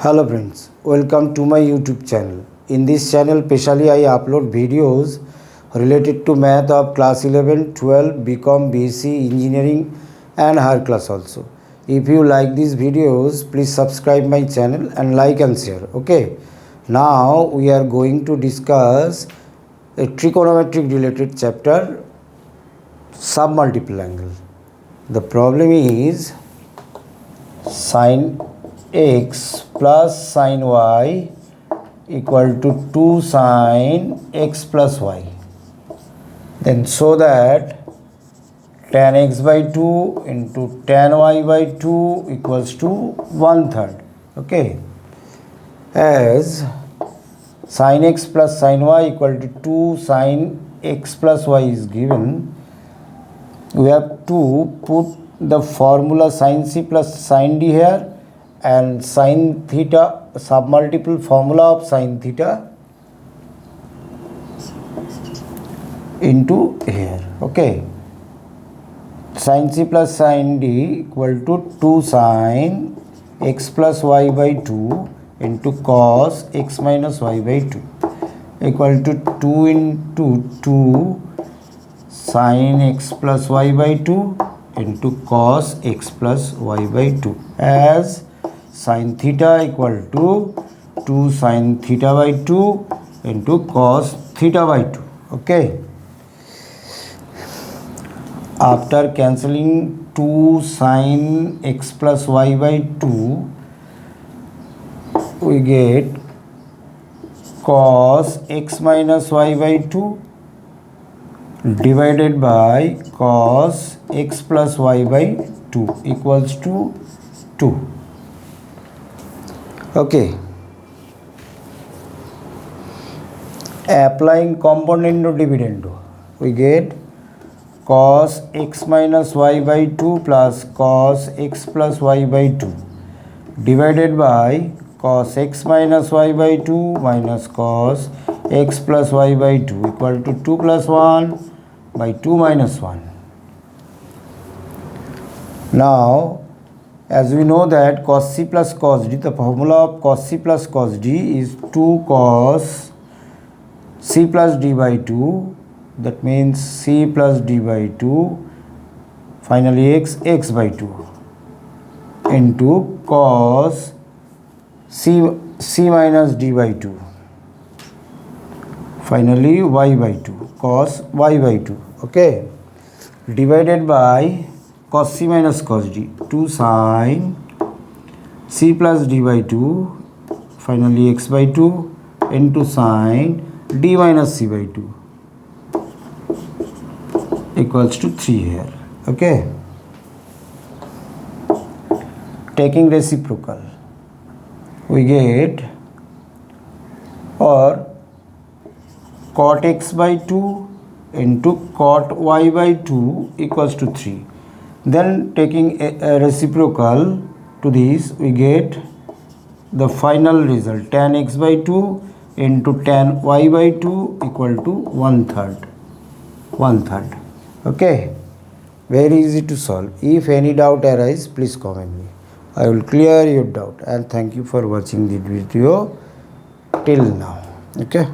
Hello friends, welcome to my YouTube channel. In this channel specially I upload videos related to math of class 11, 12, BCom, BSc, engineering and higher class also. If you like these videos, please subscribe my channel and like and share. Okay. Now we are going to discuss a trigonometric related chapter, submultiple angle. The problem is sin x plus sin y equal to 2 sin x plus y. Then so that tan x by 2 into tan y by 2 equals to 1/3. Okay. As sin x plus sin y equal to 2 sin x plus y is given, we have to put the formula sin c plus sin d here and sin theta, submultiple formula of sin theta into here. Okay. Sin c plus sin d equal to 2 sin x plus y by 2 into cos x minus y by 2 equal to 2 into 2 sin x plus y by 2 into cos x plus y by 2, as sin theta equal to 2 sin theta by 2 into cos theta by 2. Okay. After cancelling 2 sin x plus y by 2, we get cos x minus y by 2 divided by cos x plus y by 2 equals to 2. Okay. Applying componendo dividendo, we get cos x minus y by 2 plus cos x plus y by 2 divided by cos x minus y by 2 minus cos x plus y by 2 equal to 2 plus 1 by 2 minus 1. Now, as we know that cos c plus cos d, the formula of cos c plus cos d is 2 cos c plus d by 2, that means c plus d by 2, finally x by 2 into cos c minus d by 2, finally y by 2, cos y by 2. Okay, divided by cos c minus cos d, 2 sin c plus d by 2, finally x by 2 into sin d minus c by 2 equals to 3 here. Okay. Taking reciprocal, we get, or cot x by 2 into cot y by 2 equals to 3. Then taking a reciprocal to this, we get the final result, tan x by 2 into tan y by 2 equal to 1/3. Okay. Very easy to solve. If any doubt arises, please comment me. I will clear your doubt, and thank you for watching this video till now. Okay.